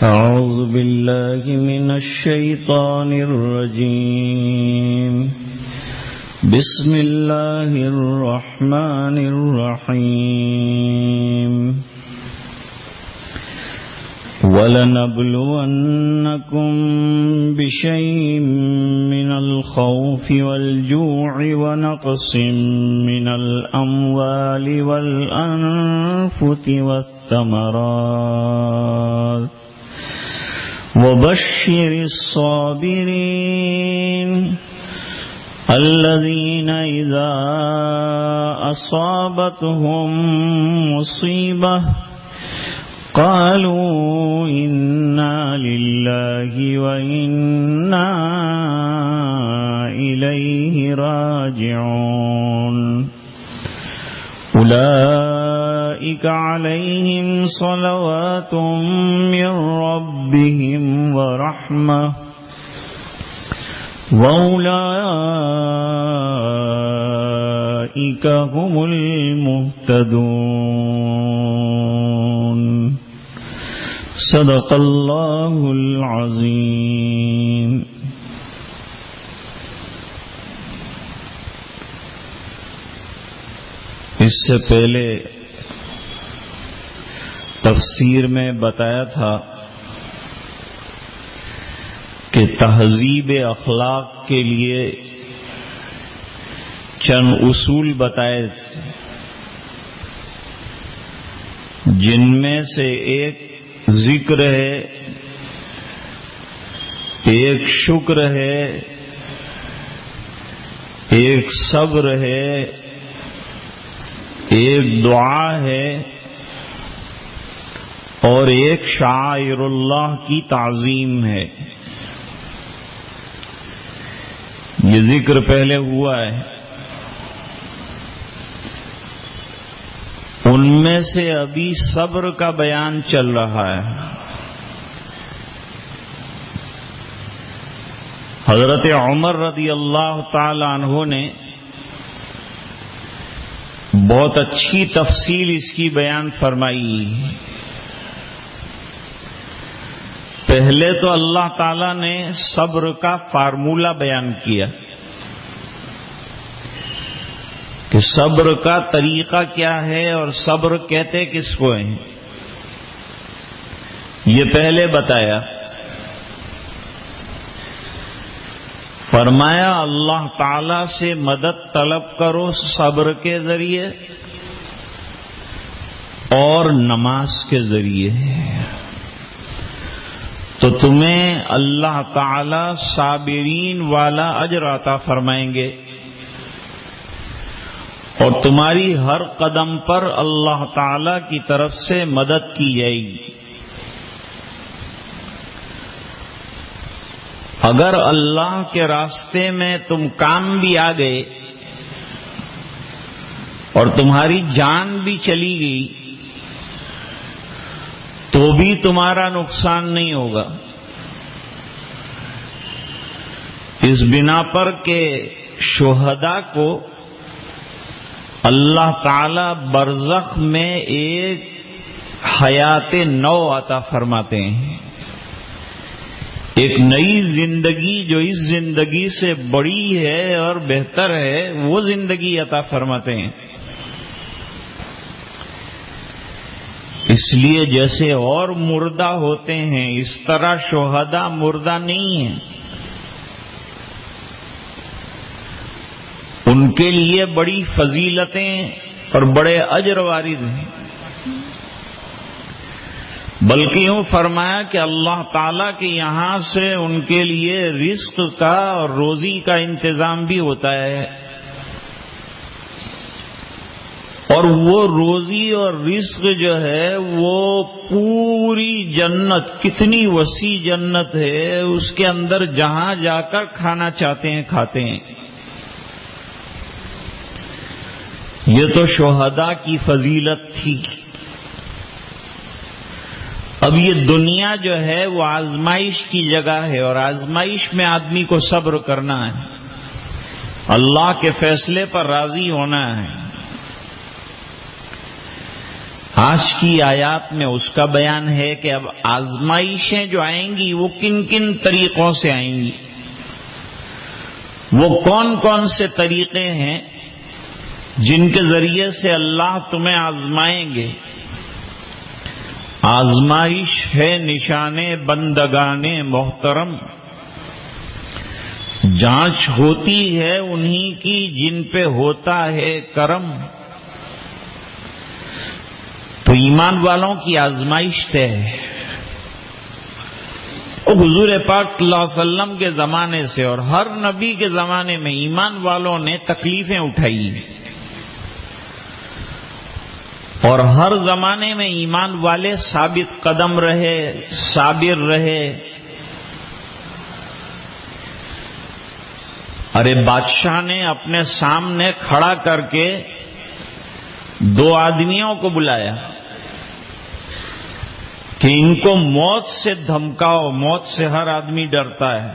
أعوذ بالله من الشيطان الرجيم بسم الله الرحمن الرحيم وَلَنَبْلُوَنَّكُمْ بِشَيْءٍ مِّنَ الْخَوْفِ وَالْجُوعِ وَنَقْصٍ مِّنَ الْأَمْوَالِ وَالْأَنفُسِ وَالثَّمَرَاتِ وَبَشِّرِ الصَّابِرِينَ الَّذِينَ إِذَا أَصَابَتْهُم مُّصِيبَةٌ قالوا إنا لله وإنا إليه راجعون أولئك عليهم صلوات من ربهم ورحمة وأولئك هم المهتدون صدق اللہ العظیم۔ اس سے پہلے تفسیر میں بتایا تھا کہ تہذیب اخلاق کے لیے چند اصول بتائے جن میں سے ایک ذکر ہے، ایک شکر ہے، ایک صبر ہے، ایک دعا ہے اور ایک شعائر اللہ کی تعظیم ہے۔ یہ ذکر پہلے ہوا ہے۔ ان میں سے ابھی صبر کا بیان چل رہا ہے۔ حضرت عمر رضی اللہ تعالی عنہ نے بہت اچھی تفصیل اس کی بیان فرمائی۔ پہلے تو اللہ تعالی نے صبر کا فارمولہ بیان کیا کہ صبر کا طریقہ کیا ہے اور صبر کہتے کس کو ہیں، یہ پہلے بتایا۔ فرمایا اللہ تعالی سے مدد طلب کرو صبر کے ذریعے اور نماز کے ذریعے، تو تمہیں اللہ تعالی صابرین والا اجر عطا فرمائیں گے اور تمہاری ہر قدم پر اللہ تعالی کی طرف سے مدد کی جائے گی۔ اگر اللہ کے راستے میں تم کام بھی آ گئے اور تمہاری جان بھی چلی گئی تو بھی تمہارا نقصان نہیں ہوگا، اس بنا پر کہ شہداء کو اللہ تعالی برزخ میں ایک حیات نو عطا فرماتے ہیں، ایک نئی زندگی جو اس زندگی سے بڑی ہے اور بہتر ہے، وہ زندگی عطا فرماتے ہیں۔ اس لیے جیسے اور مردہ ہوتے ہیں اس طرح شہداء مردہ نہیں ہیں، ان کے لیے بڑی فضیلتیں اور بڑے اجر وارد ہیں۔ بلکہ یوں فرمایا کہ اللہ تعالیٰ کے یہاں سے ان کے لیے رزق کا اور روزی کا انتظام بھی ہوتا ہے، اور وہ روزی اور رزق جو ہے وہ پوری جنت، کتنی وسیع جنت ہے، اس کے اندر جہاں جا کر کھانا چاہتے ہیں کھاتے ہیں۔ یہ تو شہداء کی فضیلت تھی۔ اب یہ دنیا جو ہے وہ آزمائش کی جگہ ہے، اور آزمائش میں آدمی کو صبر کرنا ہے، اللہ کے فیصلے پر راضی ہونا ہے۔ آج کی آیات میں اس کا بیان ہے کہ اب آزمائشیں جو آئیں گی وہ کن کن طریقوں سے آئیں گی، وہ کون کون سے طریقے ہیں جن کے ذریعے سے اللہ تمہیں آزمائیں گے۔ آزمائش ہے نشان بندگان محترم، جانچ ہوتی ہے انہی کی جن پہ ہوتا ہے کرم۔ تو ایمان والوں کی آزمائش ہے۔ حضور پاک صلی اللہ علیہ وسلم کے زمانے سے اور ہر نبی کے زمانے میں ایمان والوں نے تکلیفیں اٹھائی، اور ہر زمانے میں ایمان والے ثابت قدم رہے، صابر رہے۔ ارے بادشاہ نے اپنے سامنے کھڑا کر کے 2 آدمیوں کو بلایا کہ ان کو موت سے دھمکاؤ، موت سے ہر آدمی ڈرتا ہے،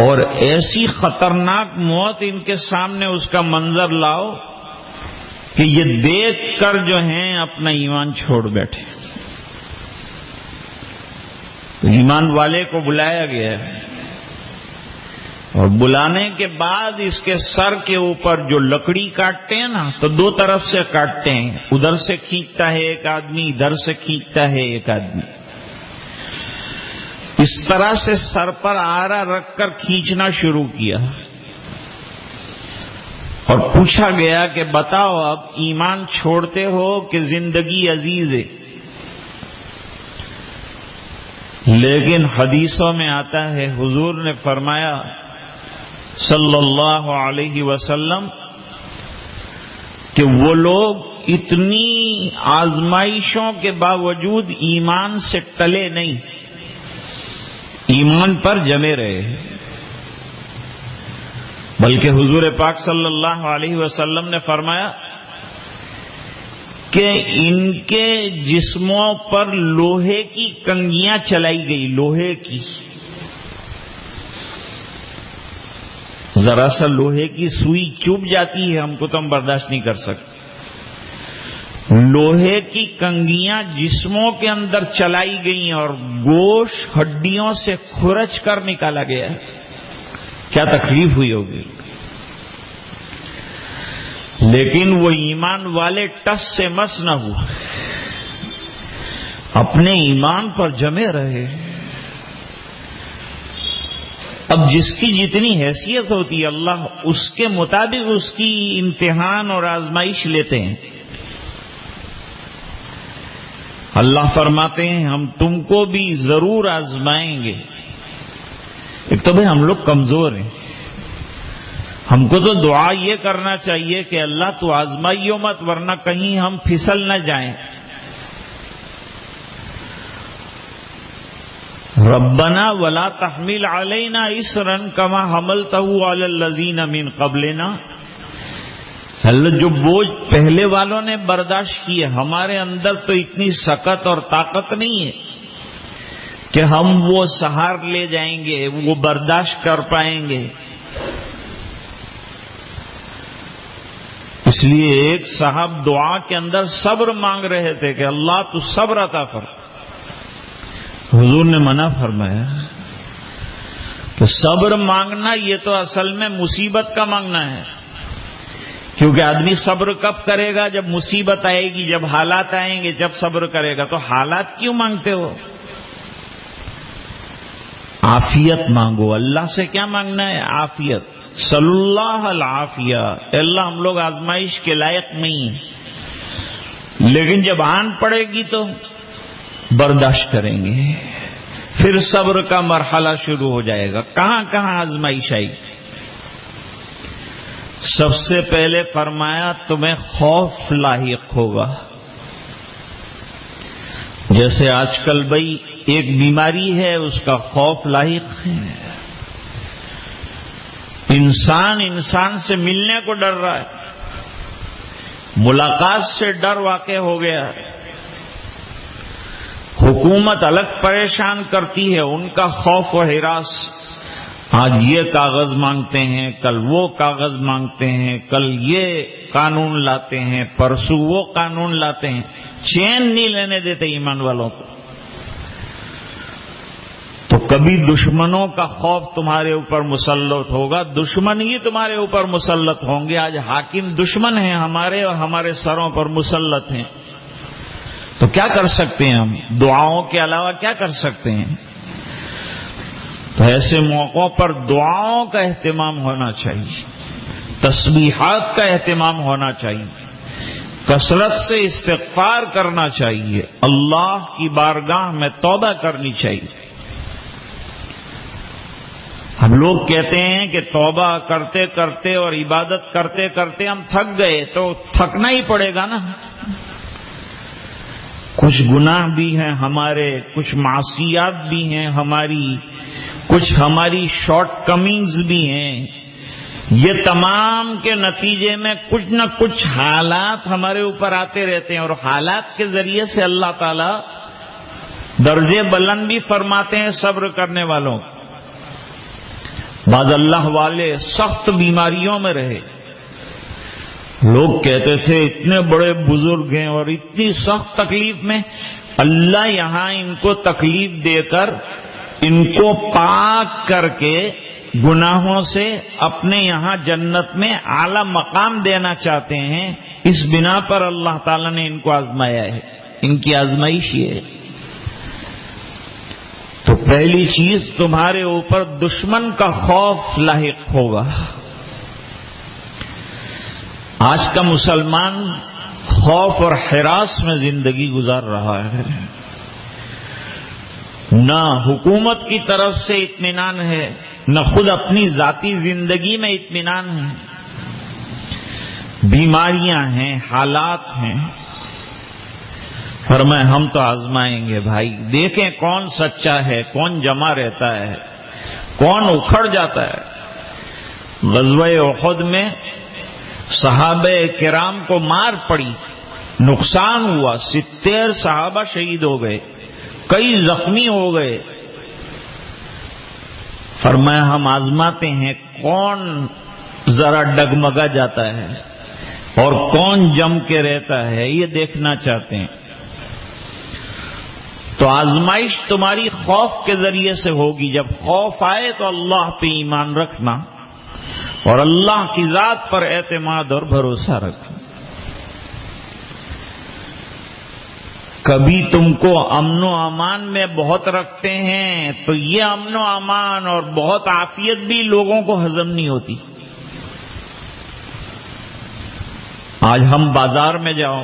اور ایسی خطرناک موت ان کے سامنے اس کا منظر لاؤ کہ یہ دیکھ کر جو ہیں اپنا ایمان چھوڑ بیٹھے۔ تو ایمان والے کو بلایا گیا ہے، اور بلانے کے بعد اس کے سر کے اوپر جو لکڑی کاٹتے ہیں نا، تو 2 طرف سے کاٹتے ہیں، ادھر سے کھینچتا ہے ایک آدمی، ادھر سے کھینچتا ہے ایک آدمی، اس طرح سے سر پر آرا رکھ کر کھینچنا شروع کیا، اور پوچھا گیا کہ بتاؤ اب ایمان چھوڑتے ہو کہ زندگی عزیز ہے؟ لیکن حدیثوں میں آتا ہے، حضور نے فرمایا صلی اللہ علیہ وسلم کہ وہ لوگ اتنی آزمائشوں کے باوجود ایمان سے ٹلے نہیں، ایمان پر جمے رہے، بلکہ حضور پاک صلی اللہ علیہ وسلم نے فرمایا کہ ان کے جسموں پر لوہے کی کنگیاں چلائی گئی، لوہے کی، ذرا سا لوہے کی سوئی چبھ جاتی ہے ہم کو تو ہم برداشت نہیں کر سکتے، لوہے کی کنگیاں جسموں کے اندر چلائی گئیں اور گوشت ہڈیوں سے کھرچ کر نکالا گیا، کیا تکلیف ہوئی ہوگی۔ لیکن وہ ایمان والے ٹس سے مس نہ ہوئے، اپنے ایمان پر جمے رہے۔ اب جس کی جتنی حیثیت ہوتی ہے اللہ اس کے مطابق اس کی امتحان اور آزمائش لیتے ہیں۔ اللہ فرماتے ہیں ہم تم کو بھی ضرور آزمائیں گے۔ ایک تو بھئی ہم لوگ کمزور ہیں، ہم کو تو دعا یہ کرنا چاہیے کہ اللہ تو آزمائیو مت ورنہ کہیں ہم پھسل نہ جائیں۔ ربنا ولا تحمل علینا اسرا کما حملتہ علی الذین من قبلنا، اللہ جو بوجھ پہلے والوں نے برداشت کیے، ہمارے اندر تو اتنی سکت اور طاقت نہیں ہے کہ ہم وہ سہار لے جائیں گے، وہ برداشت کر پائیں گے۔ اس لیے ایک صاحب دعا کے اندر صبر مانگ رہے تھے کہ اللہ تو صبر عطا فرما۔ حضور نے منع فرمایا کہ صبر مانگنا یہ تو اصل میں مصیبت کا مانگنا ہے، کیونکہ آدمی صبر کب کرے گا؟ جب مصیبت آئے گی، جب حالات آئیں گے، جب صبر کرے گا۔ تو حالات کیوں مانگتے ہو؟ عافیت مانگو۔ اللہ سے کیا مانگنا ہے؟ عافیت۔ صلی اللہ العافیہ، اللہ ہم لوگ آزمائش کے لائق نہیں ہیں، لیکن جب آن پڑے گی تو برداشت کریں گے، پھر صبر کا مرحلہ شروع ہو جائے گا۔ کہاں کہاں آزمائش آئی؟ سب سے پہلے فرمایا تمہیں خوف لاحق ہوگا۔ جیسے آج کل بھئی ایک بیماری ہے، اس کا خوف لاحق ہے، انسان سے ملنے کو ڈر رہا ہے، ملاقات سے ڈر واقع ہو گیا ہے، حکومت الگ پریشان کرتی ہے، ان کا خوف و ہراس آج یہ کاغذ مانگتے ہیں، کل وہ کاغذ مانگتے ہیں، کل یہ قانون لاتے ہیں، پرسوں وہ قانون لاتے ہیں، چین نہیں لینے دیتے ایمان والوں کو۔ تو کبھی دشمنوں کا خوف تمہارے اوپر مسلط ہوگا، دشمن ہی تمہارے اوپر مسلط ہوں گے۔ آج حاکم دشمن ہیں ہمارے اور ہمارے سروں پر مسلط ہیں، تو کیا کر سکتے ہیں ہم؟ دعاؤں کے علاوہ کیا کر سکتے ہیں؟ تو ایسے موقعوں پر دعاؤں کا اہتمام ہونا چاہیے، تسبیحات کا اہتمام ہونا چاہیے، کثرت سے استغفار کرنا چاہیے، اللہ کی بارگاہ میں توبہ کرنی چاہیے۔ ہم لوگ کہتے ہیں کہ توبہ کرتے کرتے اور عبادت کرتے کرتے ہم تھک گئے، تو تھکنا ہی پڑے گا نا۔ کچھ گناہ بھی ہیں ہمارے، کچھ معصیات بھی ہیں ہماری، کچھ ہماری شارٹ کمنگز بھی ہیں، یہ تمام کے نتیجے میں کچھ نہ کچھ حالات ہمارے اوپر آتے رہتے ہیں، اور حالات کے ذریعے سے اللہ تعالی درجے بلند بھی فرماتے ہیں صبر کرنے والوں۔ بعض اللہ والے سخت بیماریوں میں رہے، لوگ کہتے تھے اتنے بڑے بزرگ ہیں اور اتنی سخت تکلیف میں، اللہ یہاں ان کو تکلیف دے کر ان کو پاک کر کے گناہوں سے اپنے یہاں جنت میں اعلی مقام دینا چاہتے ہیں، اس بنا پر اللہ تعالیٰ نے ان کو آزمایا ہے، ان کی آزمائش یہ ہے۔ تو پہلی چیز تمہارے اوپر دشمن کا خوف لاحق ہوگا۔ آج کا مسلمان خوف اور ہراس میں زندگی گزار رہا ہے، نہ حکومت کی طرف سے اطمینان ہے، نہ خود اپنی ذاتی زندگی میں اطمینان ہے، بیماریاں ہیں، حالات ہیں۔ فرمایا ہم تو آزمائیں گے بھائی، دیکھیں کون سچا ہے، کون جمع رہتا ہے، کون اکھڑ جاتا ہے۔ غزوہ احد میں صحابہ کرام کو مار پڑی، نقصان ہوا، 70 صحابہ شہید ہو گئے، کئی زخمی ہو گئے۔ فرمایا ہم آزماتے ہیں کون ذرا ڈگمگا جاتا ہے اور کون جم کے رہتا ہے، یہ دیکھنا چاہتے ہیں۔ تو آزمائش تمہاری خوف کے ذریعے سے ہوگی، جب خوف آئے تو اللہ پہ ایمان رکھنا اور اللہ کی ذات پر اعتماد اور بھروسہ رکھنا۔ کبھی تم کو امن و امان میں بہت رکھتے ہیں تو یہ امن و امان اور بہت عافیت بھی لوگوں کو ہضم نہیں ہوتی۔ آج ہم بازار میں جاؤ،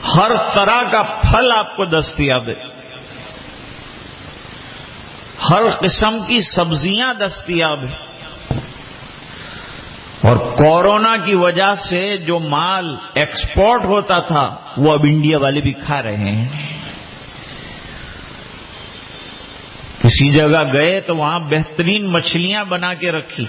ہر طرح کا پھل آپ کو دستیاب ہے، ہر قسم کی سبزیاں دستیاب ہیں، اور کورونا کی وجہ سے جو مال ایکسپورٹ ہوتا تھا وہ اب انڈیا والے بھی کھا رہے ہیں۔ کسی جگہ گئے تو وہاں بہترین مچھلیاں بنا کے رکھی،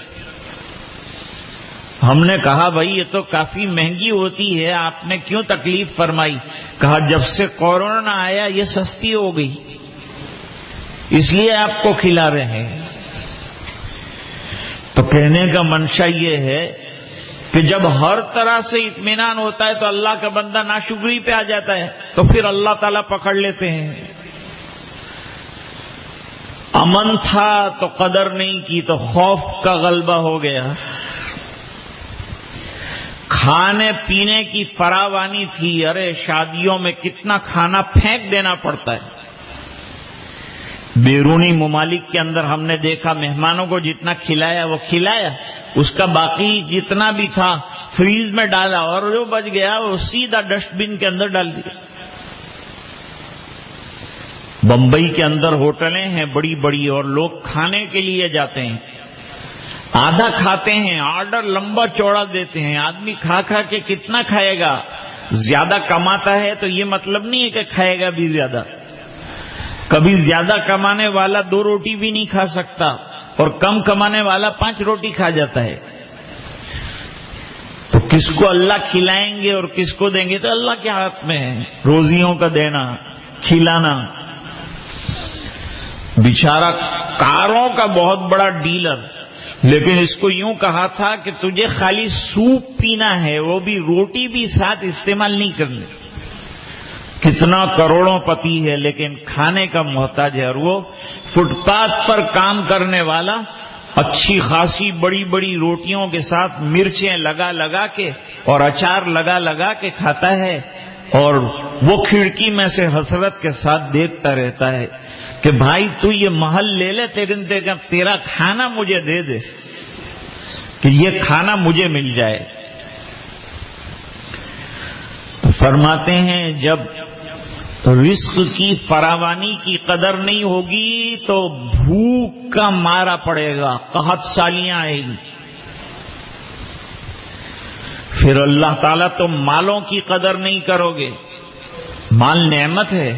ہم نے کہا بھائی یہ تو کافی مہنگی ہوتی ہے، آپ نے کیوں تکلیف فرمائی؟ کہا جب سے کورونا آیا یہ سستی ہو گئی، اس لیے آپ کو کھلا رہے ہیں۔ تو کہنے کا منشا یہ ہے کہ جب ہر طرح سے اطمینان ہوتا ہے تو اللہ کا بندہ ناشکری پہ آ جاتا ہے، تو پھر اللہ تعالیٰ پکڑ لیتے ہیں۔ امن تھا تو قدر نہیں کی تو خوف کا غلبہ ہو گیا، کھانے پینے کی فراوانی تھی، ارے شادیوں میں کتنا کھانا پھینک دینا پڑتا ہے۔ بیرونی ممالک کے اندر ہم نے دیکھا مہمانوں کو جتنا کھلایا وہ کھلایا، اس کا باقی جتنا بھی تھا فریز میں ڈالا، اور جو بچ گیا وہ سیدھا ڈسٹ بن کے اندر ڈال دیا۔ بمبئی کے اندر ہوٹلیں ہیں بڑی بڑی، اور لوگ کھانے کے لیے جاتے ہیں، آدھا کھاتے ہیں، آرڈر لمبا چوڑا دیتے ہیں، آدمی کھا کھا کے کتنا کھائے گا؟ زیادہ کماتا ہے تو یہ مطلب نہیں ہے کہ کھائے گا بھی زیادہ، کبھی زیادہ کمانے والا 2 روٹی بھی نہیں کھا سکتا، اور کم کمانے والا 5 روٹی کھا جاتا ہے۔ تو کس کو اللہ کھلائیں گے اور کس کو دیں گے تو اللہ کے ہاتھ میں ہے، روزیوں کا دینا، کھلانا۔ بیچارہ کاروں کا بہت بڑا ڈیلر، لیکن اس کو یوں کہا تھا کہ تجھے خالی سوپ پینا ہے، وہ بھی روٹی بھی ساتھ استعمال نہیں کرنی۔ کتنا کروڑوں پتی ہے لیکن کھانے کا محتاج ہے، اور وہ فٹ پاتھ پر کام کرنے والا اچھی خاصی بڑی بڑی روٹیوں کے ساتھ مرچیں لگا لگا کے اور اچار لگا لگا کے کھاتا ہے، اور وہ کھڑکی میں سے حسرت کے ساتھ دیکھتا رہتا ہے کہ بھائی تو یہ محل لے لے، تیرا کھانا مجھے دے دے، کہ یہ کھانا مجھے مل جائے۔ تو فرماتے ہیں جب رزق کی فراوانی کی قدر نہیں ہوگی تو بھوک کا مارا پڑے گا، قحط سالیاں آئیں گی۔ پھر اللہ تعالیٰ تم مالوں کی قدر نہیں کرو گے، مال نعمت ہے۔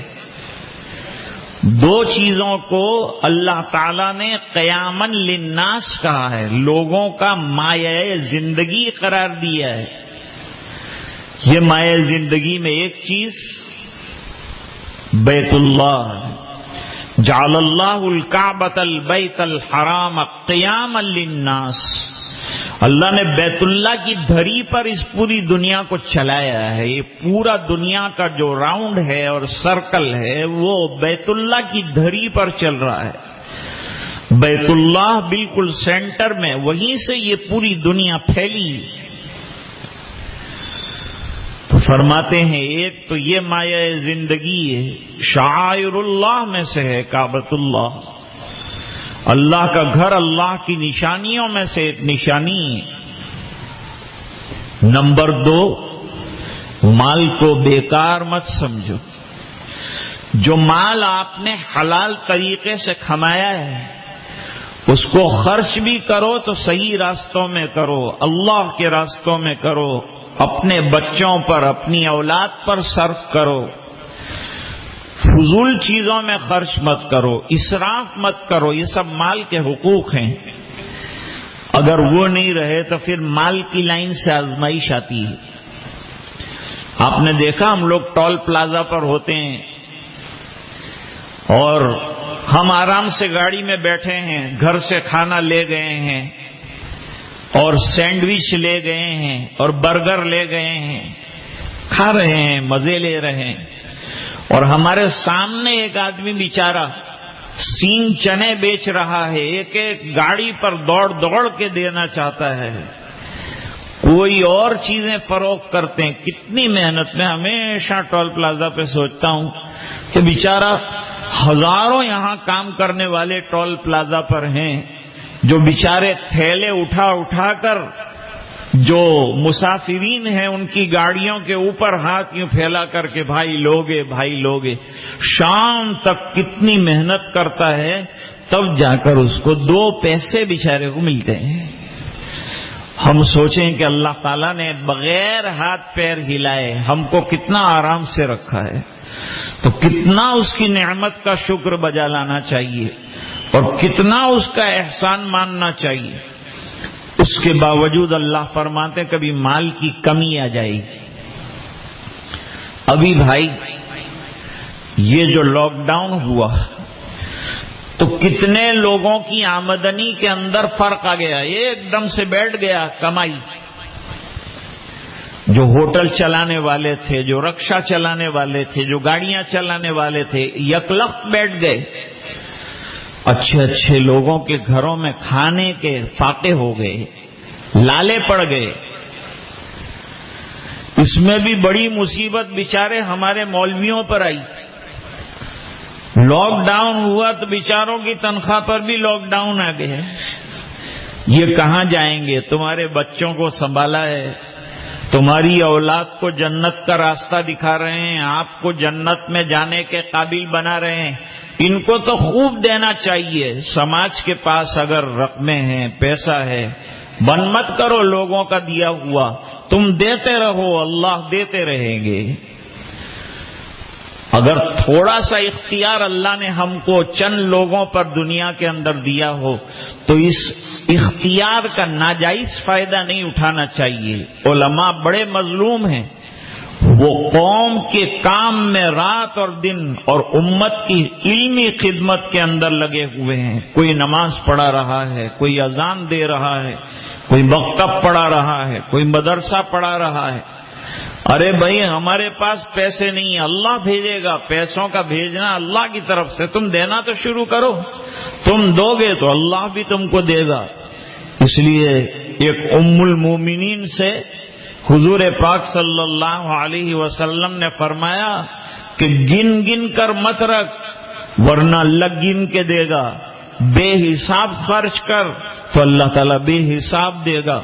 دو چیزوں کو اللہ تعالیٰ نے قیامن للناس کہا ہے، لوگوں کا مایہ زندگی قرار دیا ہے۔ یہ مایہ زندگی میں ایک چیز بیت اللہ، جعل اللہ الکعبۃ البیت الحرام قیاما للناس، اللہ نے بیت اللہ کی دھری پر اس پوری دنیا کو چلایا ہے۔ یہ پورا دنیا کا جو راؤنڈ ہے اور سرکل ہے وہ بیت اللہ کی دھری پر چل رہا ہے، بیت اللہ بالکل سینٹر میں، وہیں سے یہ پوری دنیا پھیلی۔ تو فرماتے ہیں ایک تو یہ مایہ زندگی ہے، شعائر اللہ میں سے ہے کعبۃ اللہ، اللہ کا گھر اللہ کی نشانیوں میں سے ایک نشانی ہے۔ نمبر دو، مال کو بیکار مت سمجھو، جو مال آپ نے حلال طریقے سے کمایا ہے اس کو خرچ بھی کرو تو صحیح راستوں میں کرو، اللہ کے راستوں میں کرو، اپنے بچوں پر اپنی اولاد پر صرف کرو، فضول چیزوں میں خرچ مت کرو، اسراف مت کرو، یہ سب مال کے حقوق ہیں۔ اگر وہ نہیں رہے تو پھر مال کی لائن سے آزمائش آتی ہے۔ آپ نے دیکھا ہم لوگ ٹول پلازا پر ہوتے ہیں اور ہم آرام سے گاڑی میں بیٹھے ہیں، گھر سے کھانا لے گئے ہیں اور سینڈوچ لے گئے ہیں اور برگر لے گئے ہیں، کھا رہے ہیں، مزے لے رہے ہیں، اور ہمارے سامنے ایک آدمی بیچارہ سینگ چنے بیچ رہا ہے، ایک ایک گاڑی پر دوڑ دوڑ کے دینا چاہتا ہے، کوئی اور چیزیں فروخت کرتے ہیں۔ کتنی محنت، میں ہمیشہ ٹول پلازا پہ سوچتا ہوں کہ بیچارہ ہزاروں یہاں کام کرنے والے ٹول پلازا پر ہیں جو بیچارے تھیلے اٹھا اٹھا کر جو مسافرین ہیں ان کی گاڑیوں کے اوپر ہاتھ یوں پھیلا کر کے بھائی لوگے بھائی لوگے، شام تک کتنی محنت کرتا ہے، تب جا کر اس کو 2 پیسے بیچارے کو ملتے ہیں۔ ہم سوچیں کہ اللہ تعالیٰ نے بغیر ہاتھ پیر ہلائے ہم کو کتنا آرام سے رکھا ہے، تو کتنا اس کی نعمت کا شکر بجا لانا چاہیے اور کتنا اس کا احسان ماننا چاہیے۔ اس کے باوجود اللہ فرماتے کبھی مال کی کمی آ جائے گی۔ ابھی بھائی یہ جو لاک ڈاؤن ہوا تو کتنے لوگوں کی آمدنی کے اندر فرق آ گیا، ایک دم سے بیٹھ گیا کمائی۔ جو ہوٹل چلانے والے تھے، جو رکشا چلانے والے تھے، جو گاڑیاں چلانے والے تھے، یکلخت بیٹھ گئے۔ اچھے اچھے لوگوں کے گھروں میں کھانے کے فاقے ہو گئے، لالے پڑ گئے۔ اس میں بھی بڑی مصیبت بیچارے ہمارے مولویوں پر آئی۔ لاک ڈاؤن ہوا تو بیچاروں کی تنخواہ پر بھی لاک ڈاؤن آ گیا۔ یہ کہاں جائیں گے؟ تمہارے بچوں کو سنبھالا ہے، تمہاری اولاد کو جنت کا راستہ دکھا رہے ہیں، آپ کو جنت میں جانے کے قابل بنا رہے ہیں، ان کو تو خوب دینا چاہیے۔ سماج کے پاس اگر رقمیں ہیں، پیسہ ہے، بند مت کرو لوگوں کا دیا ہوا، تم دیتے رہو، اللہ دیتے رہیں گے۔ اگر تھوڑا سا اختیار اللہ نے ہم کو چند لوگوں پر دنیا کے اندر دیا ہو تو اس اختیار کا ناجائز فائدہ نہیں اٹھانا چاہیے۔ علماء بڑے مظلوم ہیں، وہ قوم کے کام میں رات اور دن اور امت کی علمی خدمت کے اندر لگے ہوئے ہیں. کوئی نماز پڑھا رہا ہے، کوئی اذان دے رہا ہے، کوئی مکتب پڑھا رہا ہے، کوئی مدرسہ پڑھا رہا ہے. ارے بھائی ہمارے پاس پیسے نہیں، اللہ بھیجے گا. پیسوں کا بھیجنا اللہ کی طرف سے، تم دینا تو شروع کرو. تم دو گے تو اللہ بھی تم کو دے گا. اس لیے ایک ام المومنین سے حضور پاک صلی اللہ علیہ وسلم نے فرمایا کہ گن گن کر مت رکھ ورنہ اللہ گن کے دے گا. بے حساب خرچ کر تو اللہ تعالیٰ بے حساب دے گا.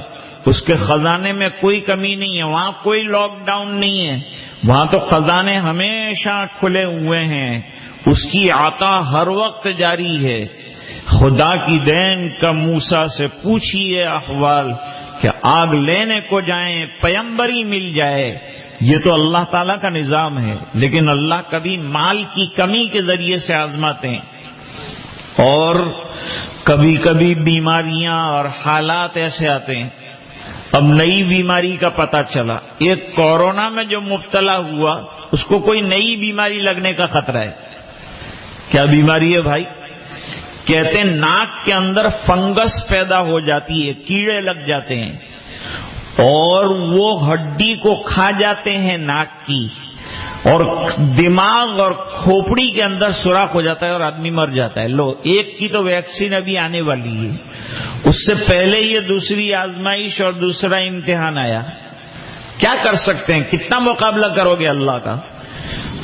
اس کے خزانے میں کوئی کمی نہیں ہے، وہاں کوئی لاک ڈاؤن نہیں ہے، وہاں تو خزانے ہمیشہ کھلے ہوئے ہیں. اس کی عطا ہر وقت جاری ہے. خدا کی دین کا موسیٰ سے پوچھیے احوال کہ آگ لینے کو جائیں پیمبری مل جائے. یہ تو اللہ تعالیٰ کا نظام ہے. لیکن اللہ کبھی مال کی کمی کے ذریعے سے آزماتے ہیں، اور کبھی کبھی بیماریاں اور حالات ایسے آتے ہیں. اب نئی بیماری کا پتہ چلا، ایک کورونا میں جو مبتلا ہوا اس کو کوئی نئی بیماری لگنے کا خطرہ ہے. کیا بیماری ہے بھائی؟ کہتے ہیں ناک کے اندر فنگس پیدا ہو جاتی ہے، کیڑے لگ جاتے ہیں اور وہ ہڈی کو کھا جاتے ہیں ناک کی، اور دماغ اور کھوپڑی کے اندر سوراخ ہو جاتا ہے اور آدمی مر جاتا ہے. لو، ایک کی تو ویکسین ابھی آنے والی ہے، اس سے پہلے یہ دوسری آزمائش اور دوسرا امتحان آیا. کیا کر سکتے ہیں؟ کتنا مقابلہ کرو گے اللہ کا؟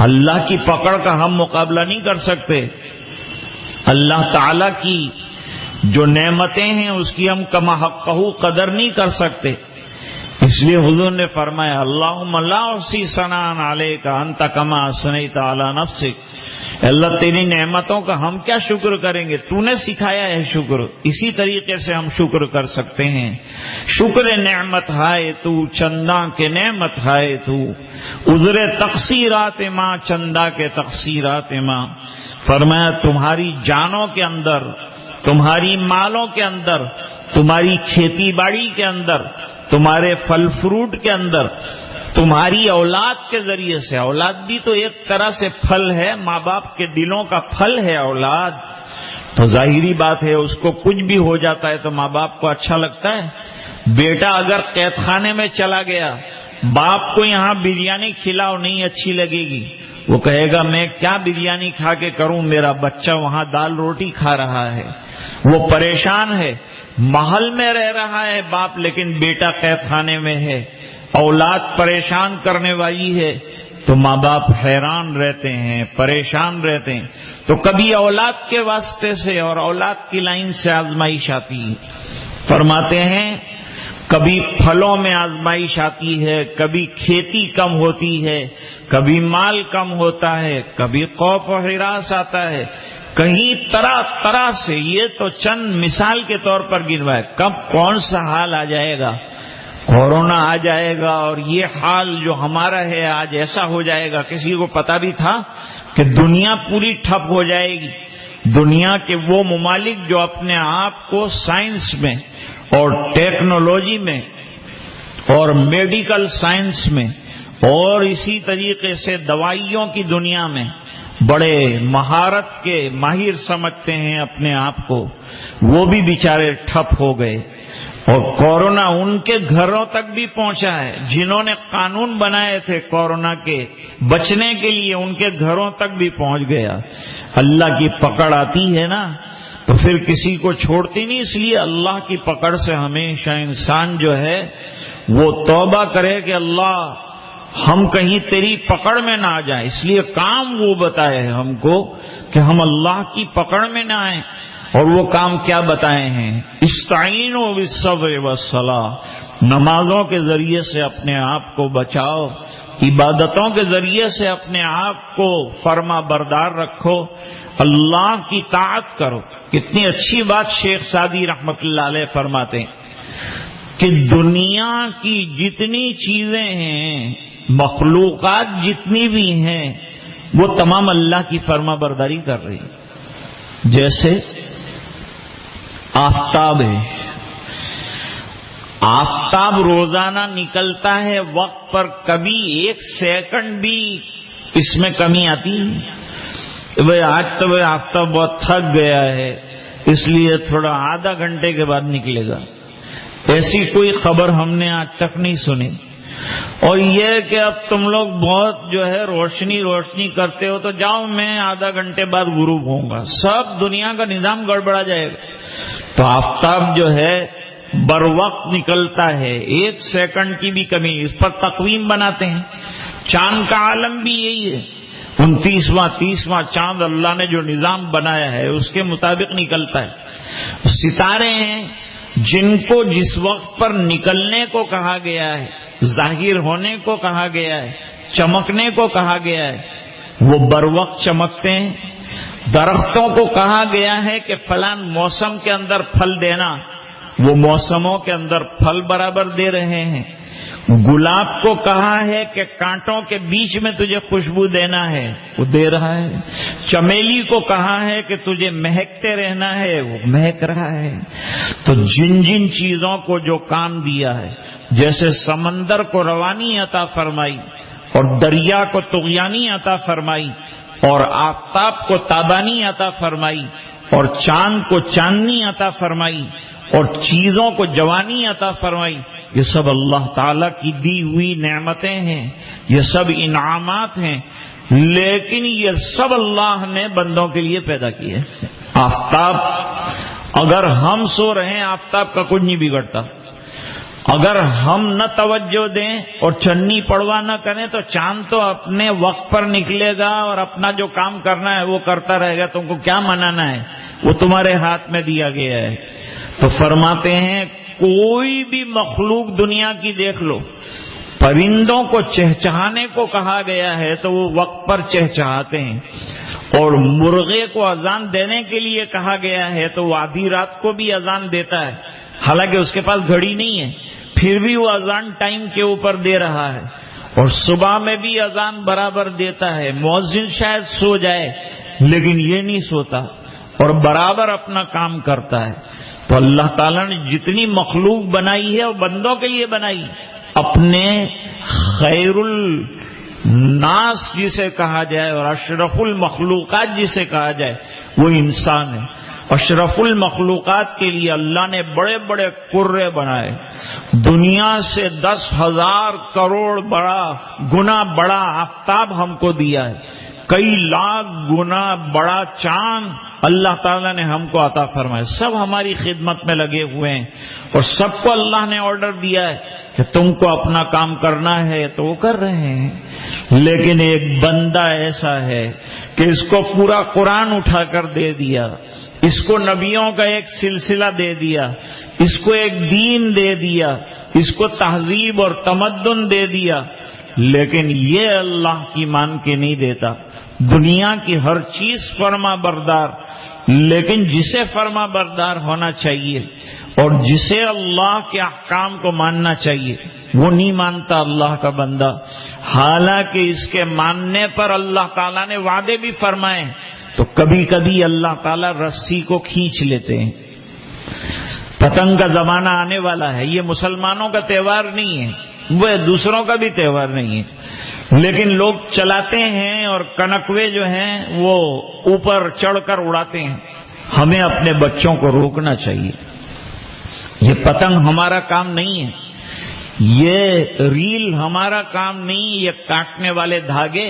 اللہ کی پکڑ کا ہم مقابلہ نہیں کر سکتے. اللہ تعالی کی جو نعمتیں ہیں اس کی ہم کما حقہ قدر نہیں کر سکتے. اس لیے حضور نے فرمایا اللہم لا احصی ثناء علیک انت کما اثنیت علی نفسک. اللہ تیری نعمتوں کا ہم کیا شکر کریں گے؟ تو نے سکھایا ہے شکر، اسی طریقے سے ہم شکر کر سکتے ہیں. شکر نعمت ہائے تو چندہ کے نعمت ہائے تو، عذر تقصیرات ماں چندہ کے تقصیرات ماں. فرمایا تمہاری جانوں کے اندر، تمہاری مالوں کے اندر، تمہاری کھیتی باڑی کے اندر، تمہارے پھل فروٹ کے اندر، تمہاری اولاد کے ذریعے سے، اولاد بھی تو ایک طرح سے پھل ہے، ماں باپ کے دلوں کا پھل ہے اولاد. تو ظاہری بات ہے اس کو کچھ بھی ہو جاتا ہے تو ماں باپ کو اچھا لگتا ہے. بیٹا اگر قید خانے میں چلا گیا، باپ کو یہاں بریانی کھلاؤ نہیں اچھی لگے گی، وہ کہے گا میں کیا بریانی کھا کے کروں، میرا بچہ وہاں دال روٹی کھا رہا ہے. وہ پریشان ہے. محل میں رہ رہا ہے باپ، لیکن بیٹا قید خانے میں ہے، اولاد پریشان کرنے والی ہے، تو ماں باپ حیران رہتے ہیں، پریشان رہتے ہیں. تو کبھی اولاد کے واسطے سے اور اولاد کی لائن سے آزمائش آتی ہے. فرماتے ہیں کبھی پھلوں میں آزمائش آتی ہے، کبھی کھیتی کم ہوتی ہے، کبھی مال کم ہوتا ہے، کبھی خوف و ہراس آتا ہے، کہیں طرح طرح سے. یہ تو چند مثال کے طور پر گنوائے. کب کون سا حال آ جائے گا؟ کورونا آ جائے گا اور یہ حال جو ہمارا ہے آج ایسا ہو جائے گا. کسی کو پتا بھی تھا کہ دنیا پوری ٹھپ ہو جائے گی؟ دنیا کے وہ ممالک جو اپنے آپ کو سائنس میں اور ٹیکنالوجی میں اور میڈیکل سائنس میں اور اسی طریقے سے دوائیوں کی دنیا میں بڑے مہارت کے ماہر سمجھتے ہیں اپنے آپ کو، وہ بھی بیچارے ٹھپ ہو گئے. اور کورونا ان کے گھروں تک بھی پہنچا ہے. جنہوں نے قانون بنائے تھے کورونا کے بچنے کے لیے، ان کے گھروں تک بھی پہنچ گیا. اللہ کی پکڑ آتی ہے نا تو پھر کسی کو چھوڑتی نہیں. اس لیے اللہ کی پکڑ سے ہمیشہ انسان جو ہے وہ توبہ کرے کہ اللہ ہم کہیں تیری پکڑ میں نہ آ جائیں. اس لیے کام وہ بتائے ہم کو کہ ہم اللہ کی پکڑ میں نہ آئیں. اور وہ کام کیا بتائے ہیں؟ استعینوا بالصبر والصلاۃ. نمازوں کے ذریعے سے اپنے آپ کو بچاؤ، عبادتوں کے ذریعے سے اپنے آپ کو فرما بردار رکھو، اللہ کی طاعت کرو. کتنی اچھی بات شیخ سعدی رحمت اللہ علیہ فرماتے ہیں کہ دنیا کی جتنی چیزیں ہیں، مخلوقات جتنی بھی ہیں، وہ تمام اللہ کی فرما برداری کر رہی ہے. جیسے آفتاب ہے، آفتاب روزانہ نکلتا ہے وقت پر، کبھی 1 سیکنڈ بھی اس میں کمی آتی ہے؟ بھائی آج تو آفتاب بہت تھک گیا ہے اس لیے تھوڑا آدھا گھنٹے کے بعد نکلے گا، ایسی کوئی خبر ہم نے آج تک نہیں سنی۔ اور یہ کہ اب تم لوگ بہت جو ہے روشنی کرتے ہو تو جاؤ میں آدھا گھنٹے بعد غروب ہوں گا، سب دنیا کا نظام گڑبڑا جائے گا۔ تو آفتاب جو ہے بر وقت نکلتا ہے، 1 سیکنڈ کی بھی کمی، اس پر تقویم بناتے ہیں۔ چاند کا عالم بھی یہی ہے، 29واں 30واں چاند اللہ نے جو نظام بنایا ہے اس کے مطابق نکلتا ہے۔ ستارے ہیں جن کو جس وقت پر نکلنے کو کہا گیا ہے، ظاہر ہونے کو کہا گیا ہے، چمکنے کو کہا گیا ہے، وہ بر وقت چمکتے ہیں۔ درختوں کو کہا گیا ہے کہ فلاں موسم کے اندر پھل دینا، وہ موسموں کے اندر پھل برابر دے رہے ہیں۔ گلاب کو کہا ہے کہ کانٹوں کے بیچ میں تجھے خوشبو دینا ہے، وہ دے رہا ہے۔ چمیلی کو کہا ہے کہ تجھے مہکتے رہنا ہے، وہ مہک رہا ہے۔ تو جن جن چیزوں کو جو کام دیا ہے، جیسے سمندر کو روانی عطا فرمائی اور دریا کو طغیانی عطا فرمائی اور آفتاب کو تابانی عطا فرمائی اور چاند کو چاندنی عطا فرمائی اور چیزوں کو جوانی عطا فرمائی، یہ سب اللہ تعالی کی دی ہوئی نعمتیں ہیں، یہ سب انعامات ہیں، لیکن یہ سب اللہ نے بندوں کے لیے پیدا کیے۔ آفتاب، اگر ہم سو رہے ہیں آفتاب کا کچھ نہیں بگڑتا، اگر ہم نہ توجہ دیں اور چننی پڑوا نہ کریں تو چاند تو اپنے وقت پر نکلے گا اور اپنا جو کام کرنا ہے وہ کرتا رہے گا، تم کو کیا منانا ہے، وہ تمہارے ہاتھ میں دیا گیا ہے۔ تو فرماتے ہیں کوئی بھی مخلوق دنیا کی دیکھ لو، پرندوں کو چہچہانے کو کہا گیا ہے تو وہ وقت پر چہچہاتے ہیں، اور مرغے کو اذان دینے کے لیے کہا گیا ہے تو وہ آدھی رات کو بھی اذان دیتا ہے، حالانکہ اس کے پاس گھڑی نہیں ہے، پھر بھی وہ اذان ٹائم کے اوپر دے رہا ہے، اور صبح میں بھی اذان برابر دیتا ہے۔ مؤذن شاید سو جائے لیکن یہ نہیں سوتا اور برابر اپنا کام کرتا ہے۔ تو اللہ تعالیٰ نے جتنی مخلوق بنائی ہے وہ بندوں کے لیے بنائی، اپنے خیر الناس جسے کہا جائے اور اشرف المخلوقات جسے کہا جائے وہ انسان ہے۔ اشرف المخلوقات کے لیے اللہ نے بڑے بڑے کرے بنائے، دنیا سے 10,000 کروڑ گنا بڑا آفتاب ہم کو دیا ہے، کئی لاکھ گنا بڑا چاند اللہ تعالیٰ نے ہم کو عطا فرمایا، سب ہماری خدمت میں لگے ہوئے ہیں، اور سب کو اللہ نے آرڈر دیا ہے کہ تم کو اپنا کام کرنا ہے تو وہ کر رہے ہیں۔ لیکن ایک بندہ ایسا ہے کہ اس کو پورا قرآن اٹھا کر دے دیا، اس کو نبیوں کا ایک سلسلہ دے دیا، اس کو ایک دین دے دیا، اس کو تہذیب اور تمدن دے دیا، لیکن یہ اللہ کی مان کے نہیں دیتا۔ دنیا کی ہر چیز فرما بردار، لیکن جسے فرما بردار ہونا چاہیے اور جسے اللہ کے احکام کو ماننا چاہیے وہ نہیں مانتا اللہ کا بندہ، حالانکہ اس کے ماننے پر اللہ تعالیٰ نے وعدے بھی فرمائے، تو کبھی کبھی اللہ تعالیٰ رسی کو کھینچ لیتے ہیں۔ پتنگ کا زمانہ آنے والا ہے، یہ مسلمانوں کا تہوار نہیں ہے، وہ دوسروں کا بھی تہوار نہیں ہے، لیکن لوگ چلاتے ہیں اور کنکوے جو ہیں وہ اوپر چڑھ کر اڑاتے ہیں۔ ہمیں اپنے بچوں کو روکنا چاہیے، یہ پتنگ ہمارا کام نہیں ہے، یہ ریل ہمارا کام نہیں، یہ کاٹنے والے دھاگے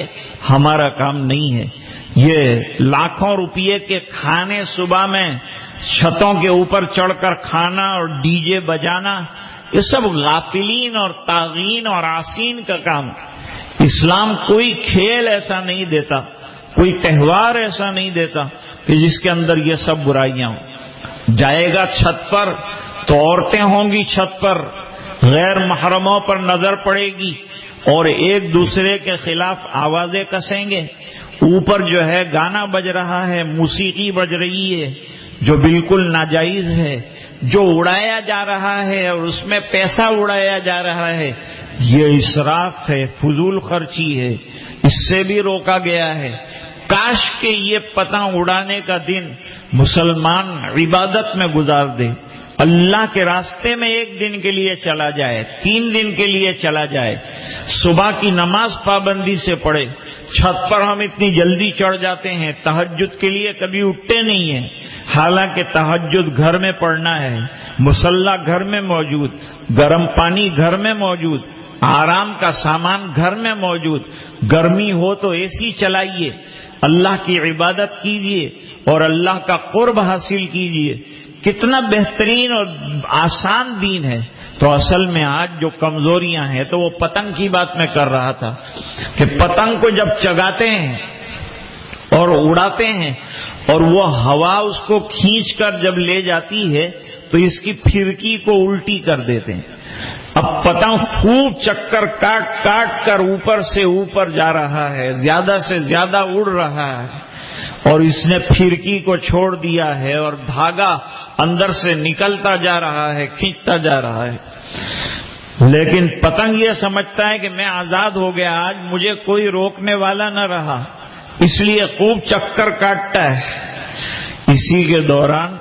ہمارا کام نہیں ہے، یہ لاکھوں روپئے کے کھانے صبح میں چھتوں کے اوپر چڑھ کر کھانا اور ڈی جے بجانا، یہ سب غافلین اور طاغین اور عاصین کا کام۔ اسلام کوئی کھیل ایسا نہیں دیتا، کوئی تہوار ایسا نہیں دیتا کہ جس کے اندر یہ سب برائیاں ہوں۔ جائے گا چھت پر تو عورتیں ہوں گی چھت پر، غیر محرموں پر نظر پڑے گی اور ایک دوسرے کے خلاف آوازیں کسیں گے، اوپر جو ہے گانا بج رہا ہے، موسیقی بج رہی ہے جو بالکل ناجائز ہے، جو اڑایا جا رہا ہے اور اس میں پیسہ اڑایا جا رہا ہے، یہ اسراف ہے، فضول خرچی ہے، اس سے بھی روکا گیا ہے۔ کاش کہ یہ پتنگ اڑانے کا دن مسلمان عبادت میں گزار دے، اللہ کے راستے میں 1 دن کے لیے چلا جائے، 3 دن کے لیے چلا جائے، صبح کی نماز پابندی سے پڑھے، چھت پر ہم اتنی جلدی چڑھ جاتے ہیں، تہجد کے لیے کبھی اٹھتے نہیں ہیں، حالانکہ تہجد گھر میں پڑھنا ہے، مصلی گھر میں موجود، گرم پانی گھر میں موجود، آرام کا سامان گھر میں موجود، گرمی ہو تو اے سی چلائیے، اللہ کی عبادت کیجیے اور اللہ کا قرب حاصل کیجیے۔ کتنا بہترین اور آسان دین ہے۔ تو اصل میں آج جو کمزوریاں ہیں، تو وہ پتنگ کی بات میں کر رہا تھا کہ پتنگ کو جب چگاتے ہیں اور اڑاتے ہیں اور وہ ہوا اس کو کھینچ کر جب لے جاتی ہے تو اس کی پھرکی کو الٹی کر دیتے ہیں۔ اب پتنگ خوب چکر کاٹ کاٹ کر اوپر سے اوپر جا رہا ہے، زیادہ سے زیادہ اڑ رہا ہے، اور اس نے پھرکی کو چھوڑ دیا ہے اور دھاگا اندر سے نکلتا جا رہا ہے، کھینچتا جا رہا ہے۔ لیکن پتنگ یہ سمجھتا ہے کہ میں آزاد ہو گیا، آج مجھے کوئی روکنے والا نہ رہا، اس لیے خوب چکر کاٹتا ہے۔ اسی کے دوران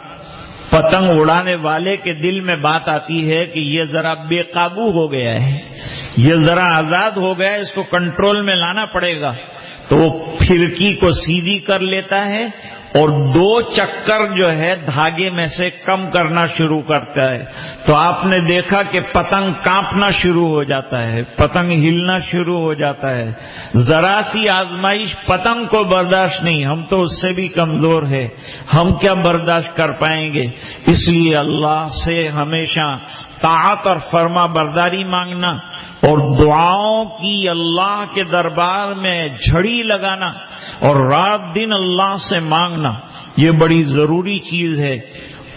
پتنگ اڑانے والے کے دل میں بات آتی ہے کہ یہ ذرا بے قابو ہو گیا ہے، یہ ذرا آزاد ہو گیا ہے، اس کو کنٹرول میں لانا پڑے گا۔ تو وہ پھرکی کو سیدھی کر لیتا ہے اور 2 چکر جو ہے دھاگے میں سے کم کرنا شروع کرتا ہے۔ تو آپ نے دیکھا کہ پتنگ کانپنا شروع ہو جاتا ہے، پتنگ ہلنا شروع ہو جاتا ہے۔ ذرا سی آزمائش پتنگ کو برداشت نہیں، ہم تو اس سے بھی کمزور ہے، ہم کیا برداشت کر پائیں گے؟ اس لیے اللہ سے ہمیشہ طاعت اور فرما برداری مانگنا اور دعاؤں کی اللہ کے دربار میں جھڑی لگانا اور رات دن اللہ سے مانگنا، یہ بڑی ضروری چیز ہے۔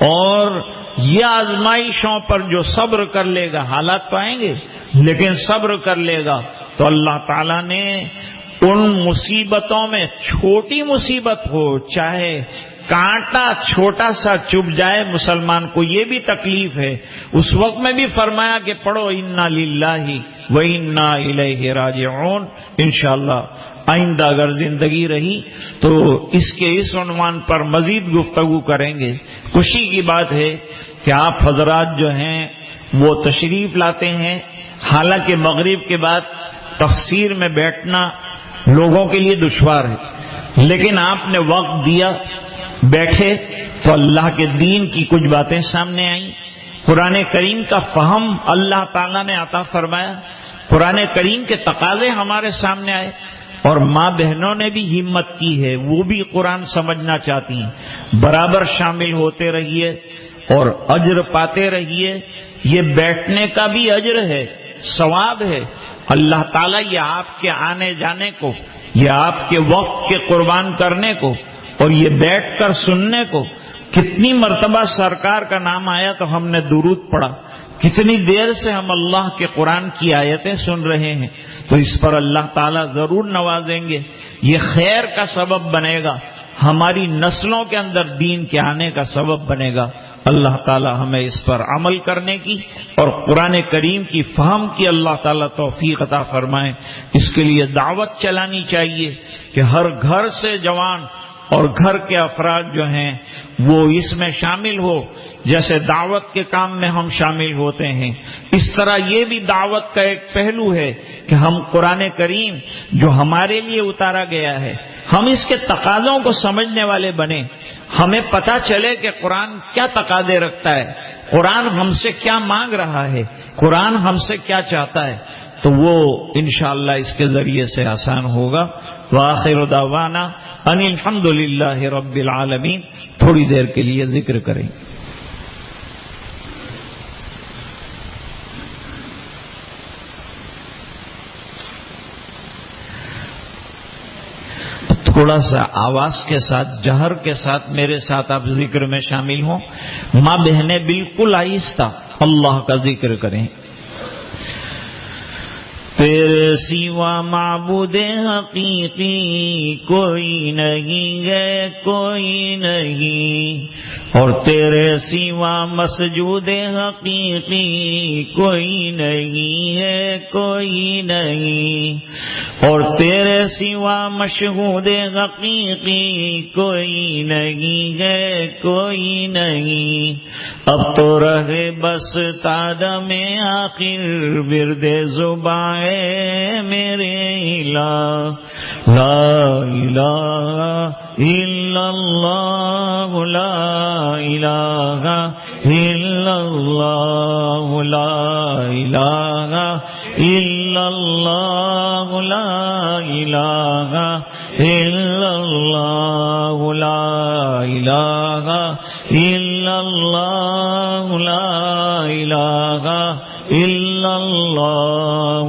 اور یہ آزمائشوں پر جو صبر کر لے گا، حالات تو آئیں گے لیکن صبر کر لے گا، تو اللہ تعالیٰ نے ان مصیبتوں میں، چھوٹی مصیبت ہو چاہے کانٹا چھوٹا سا چبھ جائے مسلمان کو، یہ بھی تکلیف ہے، اس وقت میں بھی فرمایا کہ پڑھو انا للہ و انا الیہ راجعون۔ انشاءاللہ آئندہ اگر زندگی رہی تو اس کے اس عنوان پر مزید گفتگو کریں گے۔ خوشی کی بات ہے کہ آپ حضرات جو ہیں وہ تشریف لاتے ہیں، حالانکہ مغرب کے بعد تفسیر میں بیٹھنا لوگوں کے لیے دشوار ہے، لیکن آپ نے وقت دیا، بیٹھے، تو اللہ کے دین کی کچھ باتیں سامنے آئیں، قرآن کریم کا فہم اللہ تعالیٰ نے عطا فرمایا، قرآن کریم کے تقاضے ہمارے سامنے آئے، اور ماں بہنوں نے بھی ہمت کی ہے، وہ بھی قرآن سمجھنا چاہتی ہیں، برابر شامل ہوتے رہیے اور اجر پاتے رہیے۔ یہ بیٹھنے کا بھی اجر ہے، ثواب ہے، اللہ تعالیٰ یہ آپ کے آنے جانے کو، یہ آپ کے وقت کے قربان کرنے کو اور یہ بیٹھ کر سننے کو، کتنی مرتبہ سرکار کا نام آیا تو ہم نے درود پڑھا، کتنی دیر سے ہم اللہ کے قرآن کی آیتیں سن رہے ہیں، تو اس پر اللہ تعالیٰ ضرور نوازیں گے، یہ خیر کا سبب بنے گا، ہماری نسلوں کے اندر دین کے آنے کا سبب بنے گا۔ اللہ تعالیٰ ہمیں اس پر عمل کرنے کی اور قرآن کریم کی فہم کی اللہ تعالیٰ توفیق عطا فرمائے۔ اس کے لیے دعوت چلانی چاہیے کہ ہر گھر سے جوان اور گھر کے افراد جو ہیں وہ اس میں شامل ہو، جیسے دعوت کے کام میں ہم شامل ہوتے ہیں، اس طرح یہ بھی دعوت کا ایک پہلو ہے کہ ہم قرآن کریم جو ہمارے لیے اتارا گیا ہے، ہم اس کے تقاضوں کو سمجھنے والے بنیں، ہمیں پتہ چلے کہ قرآن کیا تقاضے رکھتا ہے، قرآن ہم سے کیا مانگ رہا ہے، قرآن ہم سے کیا چاہتا ہے، تو وہ انشاءاللہ اس کے ذریعے سے آسان ہوگا۔ وآخر دعوانا ان الحمد للہ رب العالمین۔ تھوڑی دیر کے لیے ذکر کریں۔ تھوڑا سا آواز کے ساتھ، جہر کے ساتھ میرے ساتھ آپ ذکر میں شامل ہوں۔ ماں بہنیں بالکل آہستہ اللہ کا ذکر کریں۔ تیرے سوا معبود حقیقی کوئی نہیں ہے، کوئی نہیں، اور تیرے سوا مسجود حقیقی کوئی نہیں ہے، کوئی نہیں، اور تیرے سوا مشہود حقیقی کوئی نہیں ہے، کوئی نہیں۔ اب تو رہے بس تادم آخر ورد زباں میرے الہ، لا الہ الا اللہ، لا الہ الا اللہ، لا الہ الا اللہ، لا الہ الا اللہ، لا الہ الا اللہ، لا الہ الا اللہ،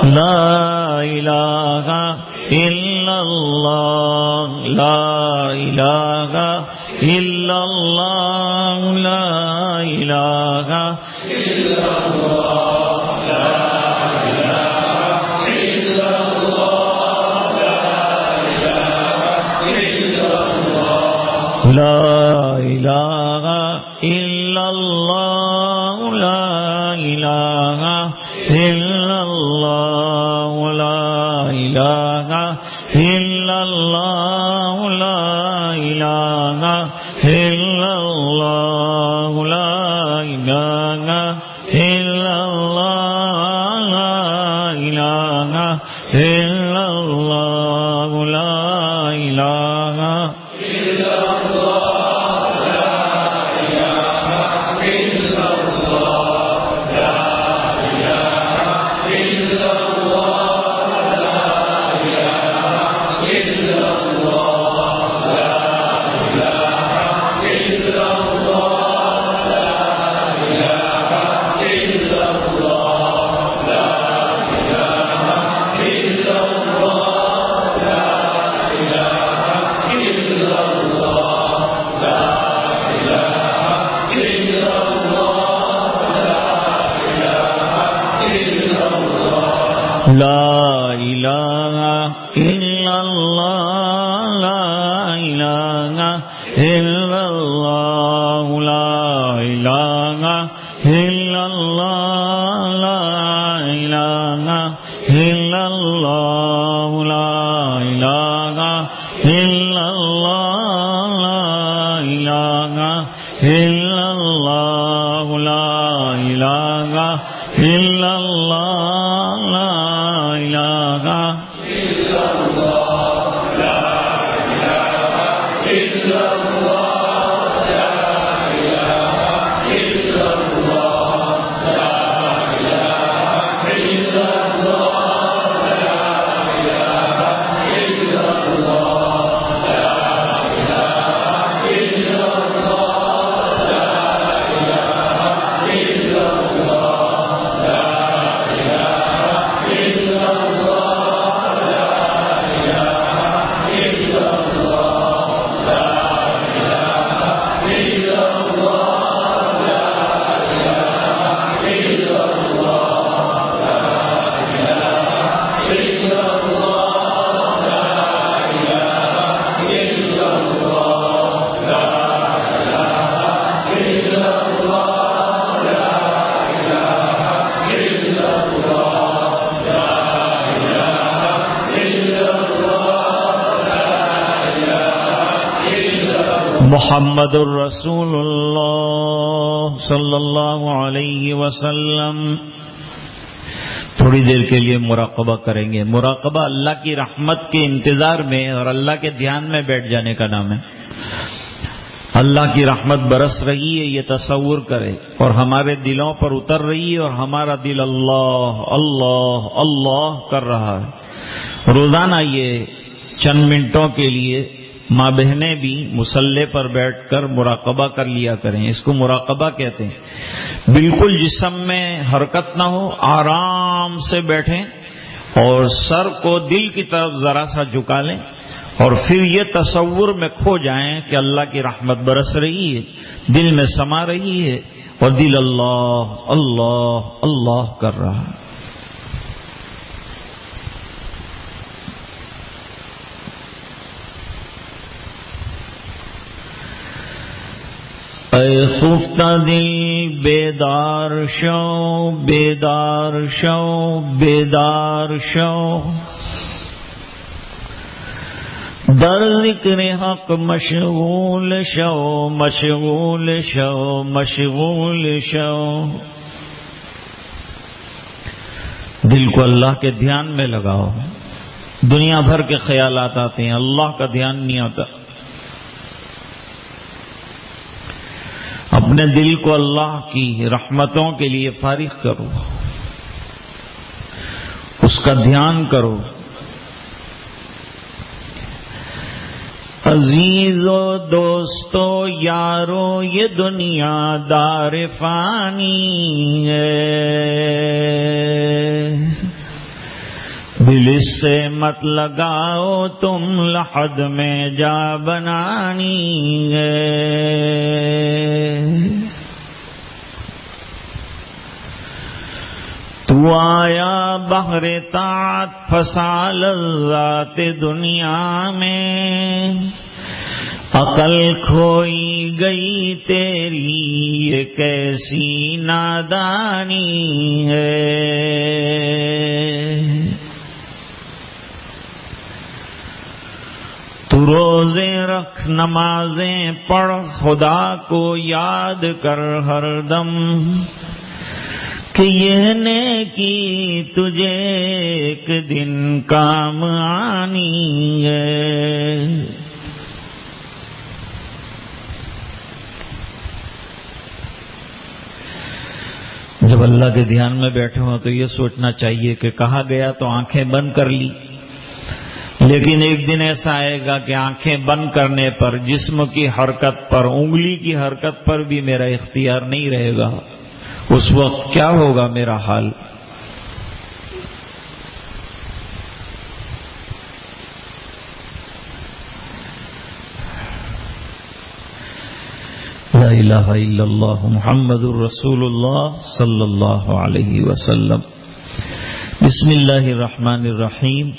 لا الہ الا اللہ، لا الہ الا اللہ، لا الہ الا اللہ، لا الہ الا اللہ، لا الہ الا اللہ، لا الہ الا اللہ، لا الہ الا اللہ، لا الہ الا اللہ، لا الہ الا اللہ، لا الہ الا اللہ، لا الہ لا الہ الا اللہ، لا الہ الا اللہ، لا الہ الا اللہ، لا الہ الا اللہ، لا الہ الا اللہ، لا الہ الا اللہ، لا الہ الا اللہ، لا الہ الا اللہ، لا الہ الا اللہ، لا الہ الا اللہ، لا الہ الا اللہ، لا الہ الا اللہ، لا الہ الا اللہ، لا الہ الا اللہ، لا محمد الرسول اللہ صلی اللہ علیہ وسلم۔ تھوڑی دیر کے لیے مراقبہ کریں گے۔ مراقبہ اللہ کی رحمت کے انتظار میں اور اللہ کے دھیان میں بیٹھ جانے کا نام ہے۔ اللہ کی رحمت برس رہی ہے یہ تصور کرے اور ہمارے دلوں پر اتر رہی ہے اور ہمارا دل اللہ اللہ اللہ کر رہا ہے۔ روزانہ یہ چند منٹوں کے لیے ماں بہنیں بھی مصلی پر بیٹھ کر مراقبہ کر لیا کریں۔ اس کو مراقبہ کہتے ہیں۔ بالکل جسم میں حرکت نہ ہو، آرام سے بیٹھیں اور سر کو دل کی طرف ذرا سا جھکا لیں اور پھر یہ تصور میں کھو جائیں کہ اللہ کی رحمت برس رہی ہے، دل میں سما رہی ہے اور دل اللہ اللہ اللہ کر رہا ہے۔ اے خفتہ دل بیدار شو، بیدار شو، بیدار شو، در ذکر حق مشغول شو، مشغول شو، مشغول شو۔ دل کو اللہ کے دھیان میں لگاؤ۔ دنیا بھر کے خیالات آتے ہیں، اللہ کا دھیان نہیں آتا۔ اپنے دل کو اللہ کی رحمتوں کے لیے فارغ کرو، اس کا دھیان کرو۔ عزیزو دوستو یارو یہ دنیا دار فانی ہے، دل اس سے مت لگاؤ تم لحد میں جا بنانی ہے۔ تو آیا بحر طاعت پھنسا لذات دنیا میں، عقل کھوئی گئی تیری یہ کیسی نادانی ہے۔ تو روزے رکھ نمازیں پڑھ خدا کو یاد کر ہر دم، کہ یہ نیکی تجھے ایک دن کام آنی ہے۔ جب اللہ کے دھیان میں بیٹھے ہوں تو یہ سوچنا چاہیے کہ کہا گیا تو آنکھیں بند کر لی، لیکن ایک دن ایسا آئے گا کہ آنکھیں بند کرنے پر جسم کی حرکت پر، انگلی کی حرکت پر بھی میرا اختیار نہیں رہے گا۔ اس وقت کیا ہوگا میرا حال؟ لا الہ الا اللہ محمد الرسول اللہ صلی اللہ علیہ وسلم۔ بسم اللہ الرحمن الرحیم۔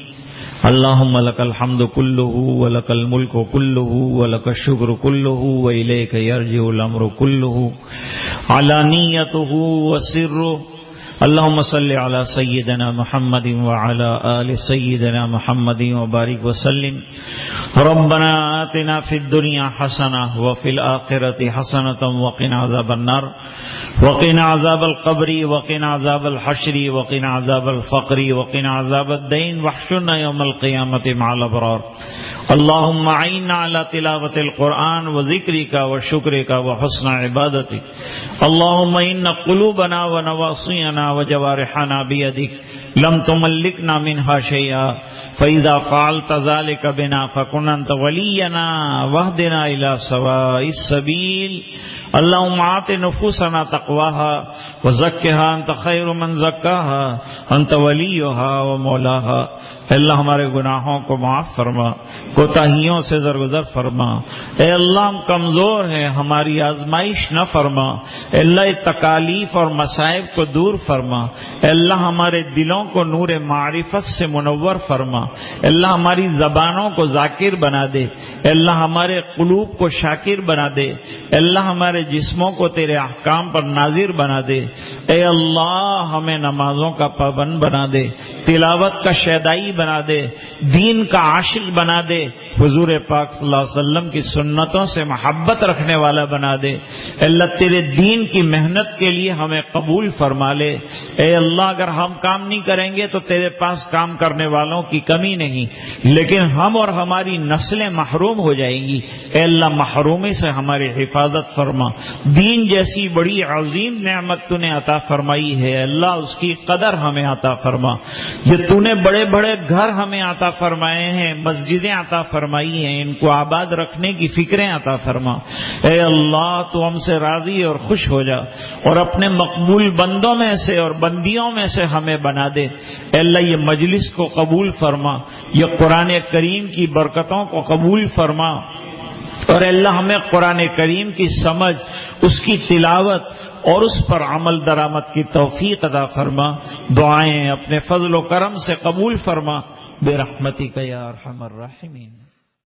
اللہم لک الحمد کلہ ولک الملک کلہ ولک الشکر کلہ والیک یرجع الامر کلہ علانیتہ وسرہ۔ اللہم صل علی سیدنا محمد وعلی آل سیدنا محمد وبارک وسلم۔ ربنا آتنا فی الدنیا حسنہ وفی الآخرۃ حسنۃ وقنا عذاب النار وقنا عذاب القبر وقنا عذاب الحشر وقنا عذاب الفقر وقنا عذاب الدین واحشرنا یوم القیامۃ مع الابرار۔ اللهم اعنا على تلاوة القرآن وذكرك وشكرك وحسن عبادتك۔ اللهم إن قلوبنا ونواصينا وجوارحنا بيدك لم تملكنا منها شيئا، فإذا فعلت ذلك بنا فكن أنت ولينا واهدنا إلى سواء السبيل۔ اللهم آت نفوسنا تقواها وزكها أنت خير من زكاها أنت وليها ومولاها۔ اللہ ہمارے گناہوں کو معاف فرما، کوتاہیوں سے درگزر فرما۔ اے اللہ ہم کمزور ہیں، ہماری آزمائش نہ فرما۔ اے اللہ تکالیف اور مصائب کو دور فرما۔ اے اللہ ہمارے دلوں کو نور معرفت سے منور فرما۔ اے اللہ ہماری زبانوں کو ذاکر بنا دے۔ اے اللہ ہمارے قلوب کو شاکر بنا دے۔ اے اللہ ہمارے جسموں کو تیرے احکام پر ناظر بنا دے۔ اے اللہ ہمیں نمازوں کا پابند بنا دے، تلاوت کا شیدائی بنا دے، دین کا عاشق بنا دے، حضور پاک صلی اللہ علیہ وسلم کی سنتوں سے محبت رکھنے والا بنا دے۔ اے اللہ تیرے دین کی محنت کے لیے ہمیں قبول فرما لے۔ اے اللہ اگر ہم کام نہیں کریں گے تو تیرے پاس کام کرنے والوں کی کمی نہیں، لیکن ہم اور ہماری نسلیں محروم ہو جائیں گی۔ اے اللہ محرومی سے ہماری حفاظت فرما۔ دین جیسی بڑی عظیم نعمت تو نے عطا فرمائی ہے، اللہ اس کی قدر ہمیں عطا فرما۔ یہ تو نے بڑے بڑے گھر ہمیں عطا فرمائے ہیں، مسجدیں عطا فرمائی ہیں، ان کو آباد رکھنے کی فکریں عطا فرما۔ اے اللہ تو ہم سے راضی اور خوش ہو جا اور اپنے مقبول بندوں میں سے اور بندیوں میں سے ہمیں بنا دے۔ اے اللہ یہ مجلس کو قبول فرما، یہ قرآن کریم کی برکتوں کو قبول فرما، اور اے اللہ ہمیں قرآن کریم کی سمجھ، اس کی تلاوت اور اس پر عمل درآمد کی توفیق عطا فرما۔ دعائیں اپنے فضل و کرم سے قبول فرما برحمتک یا ارحم الراحمین۔